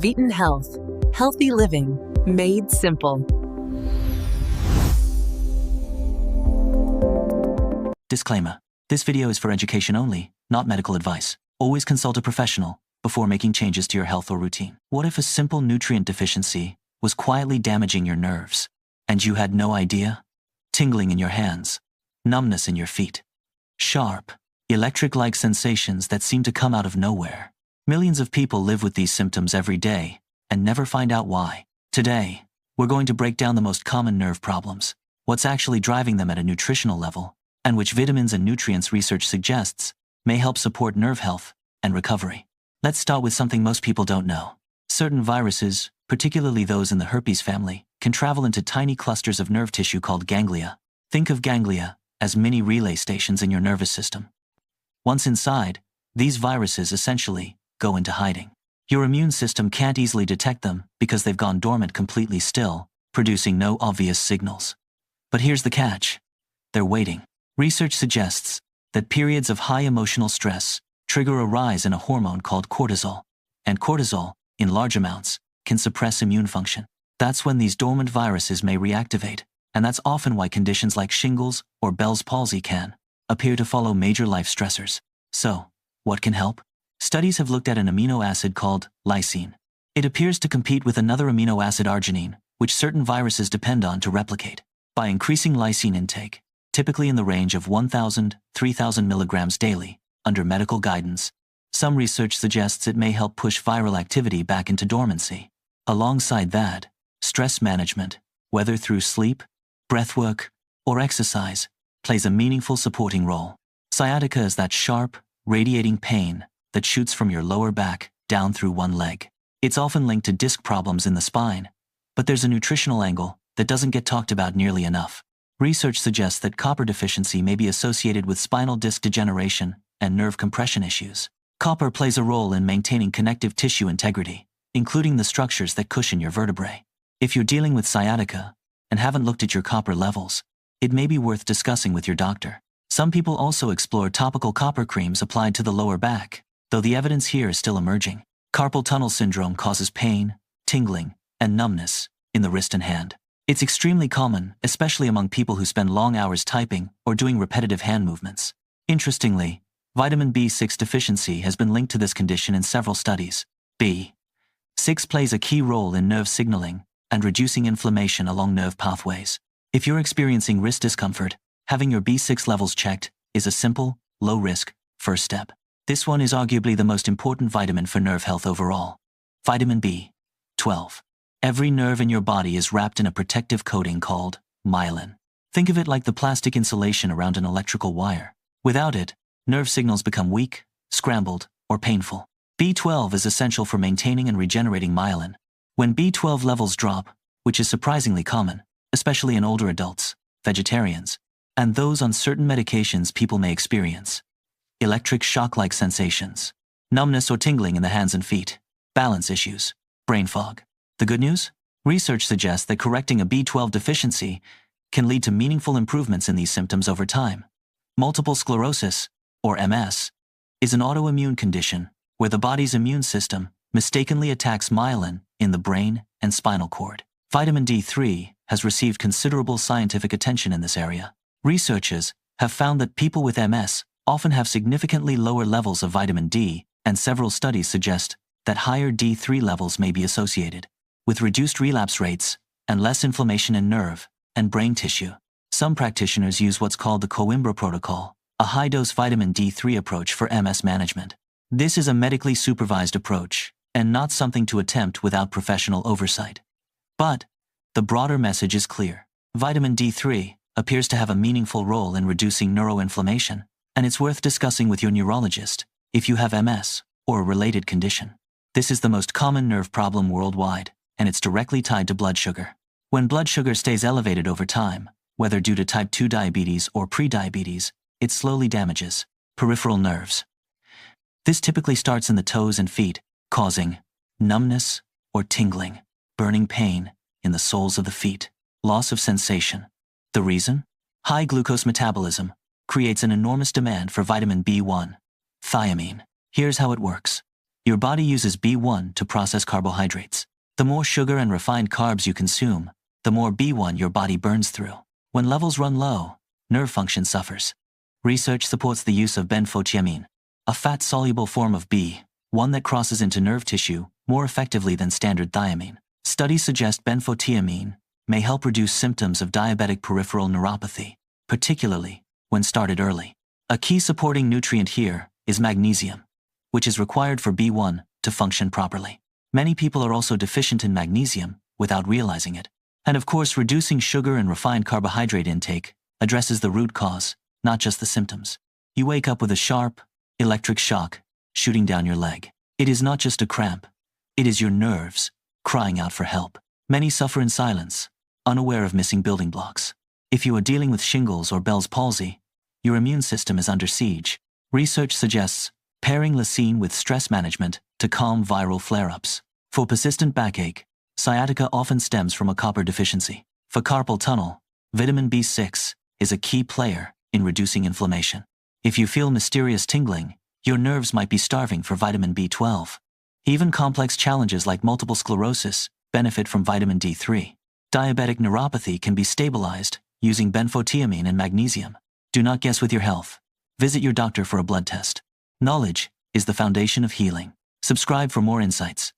Viton Health. Healthy living made simple. Disclaimer. This video is for education only, not medical advice. Always consult a professional before making changes to your health or routine. What if a simple nutrient deficiency was quietly damaging your nerves, and you had no idea? Tingling in your hands, numbness in your feet, sharp, electric-like sensations that seem to come out of nowhere. Millions of people live with these symptoms every day and never find out why. Today, we're going to break down the most common nerve problems, what's actually driving them at a nutritional level, and which vitamins and nutrients research suggests may help support nerve health and recovery. Let's start with something most people don't know. Certain viruses, particularly those in the herpes family, can travel into tiny clusters of nerve tissue called ganglia. Think of ganglia as mini relay stations in your nervous system. Once inside, these viruses essentially go into hiding. Your immune system can't easily detect them because they've gone dormant completely still, producing no obvious signals. But here's the catch. They're waiting. Research suggests that periods of high emotional stress trigger a rise in a hormone called cortisol, and cortisol, in large amounts, can suppress immune function. That's when these dormant viruses may reactivate, and that's often why conditions like shingles or Bell's palsy can appear to follow major life stressors. So, what can help? Studies have looked at an amino acid called lysine. It appears to compete with another amino acid arginine, which certain viruses depend on to replicate. By increasing lysine intake, typically in the range of 1,000–3,000 milligrams daily, under medical guidance, some research suggests it may help push viral activity back into dormancy. Alongside that, stress management, whether through sleep, breathwork, or exercise, plays a meaningful supporting role. Sciatica is that sharp, radiating pain that shoots from your lower back down through one leg. It's often linked to disc problems in the spine, but there's a nutritional angle that doesn't get talked about nearly enough. Research suggests that copper deficiency may be associated with spinal disc degeneration and nerve compression issues. Copper plays a role in maintaining connective tissue integrity, including the structures that cushion your vertebrae. If you're dealing with sciatica and haven't looked at your copper levels, it may be worth discussing with your doctor. Some people also explore topical copper creams applied to the lower back, though the evidence here is still emerging. Carpal tunnel syndrome causes pain, tingling, and numbness in the wrist and hand. It's extremely common, especially among people who spend long hours typing or doing repetitive hand movements. Interestingly, vitamin B6 deficiency has been linked to this condition in several studies. B6 plays a key role in nerve signaling and reducing inflammation along nerve pathways. If you're experiencing wrist discomfort, having your B6 levels checked is a simple, low-risk first step. This one is arguably the most important vitamin for nerve health overall. Vitamin B12. Every nerve in your body is wrapped in a protective coating called myelin. Think of it like the plastic insulation around an electrical wire. Without it, nerve signals become weak, scrambled, or painful. B12 is essential for maintaining and regenerating myelin. When B12 levels drop, which is surprisingly common, especially in older adults, vegetarians, and those on certain medications people may experience electric shock-like sensations, numbness or tingling in the hands and feet, balance issues, brain fog. The good news? Research suggests that correcting a B12 deficiency can lead to meaningful improvements in these symptoms over time. Multiple sclerosis, or MS, is an autoimmune condition where the body's immune system mistakenly attacks myelin in the brain and spinal cord. Vitamin D3 has received considerable scientific attention in this area. Researchers have found that people with MS often have significantly lower levels of vitamin D, and several studies suggest that higher D3 levels may be associated with reduced relapse rates and less inflammation in nerve and brain tissue. Some practitioners use what's called the Coimbra protocol, a high-dose vitamin D3 approach for MS management. This is a medically supervised approach and not something to attempt without professional oversight. But the broader message is clear. Vitamin D3 appears to have a meaningful role in reducing neuroinflammation, and it's worth discussing with your neurologist if you have MS or a related condition. This is the most common nerve problem worldwide, and it's directly tied to blood sugar. When blood sugar stays elevated over time, whether due to type 2 diabetes or prediabetes, it slowly damages peripheral nerves. This typically starts in the toes and feet, causing numbness or tingling, burning pain in the soles of the feet, loss of sensation. The reason? High glucose metabolism creates an enormous demand for vitamin B1, thiamine. Here's how it works. Your body uses B1 to process carbohydrates. The more sugar and refined carbs you consume, the more B1 your body burns through. When levels run low, nerve function suffers. Research supports the use of benfotiamine, a fat-soluble form of B1 that crosses into nerve tissue more effectively than standard thiamine. Studies suggest benfotiamine may help reduce symptoms of diabetic peripheral neuropathy, particularly when started early. A key supporting nutrient here is magnesium, which is required for B1 to function properly. Many people are also deficient in magnesium without realizing it. And of course, reducing sugar and refined carbohydrate intake addresses the root cause, not just the symptoms. You wake up with a sharp, electric shock shooting down your leg. It is not just a cramp. It is your nerves crying out for help. Many suffer in silence, unaware of missing building blocks. If you are dealing with shingles or Bell's palsy, your immune system is under siege. Research suggests pairing lysine with stress management to calm viral flare-ups. For persistent backache, sciatica often stems from a copper deficiency. For carpal tunnel, vitamin B6 is a key player in reducing inflammation. If you feel mysterious tingling, your nerves might be starving for vitamin B12. Even complex challenges like multiple sclerosis benefit from vitamin D3. Diabetic neuropathy can be stabilized using benfotiamine and magnesium. Do not guess with your health. Visit your doctor for a blood test. Knowledge is the foundation of healing. Subscribe for more insights.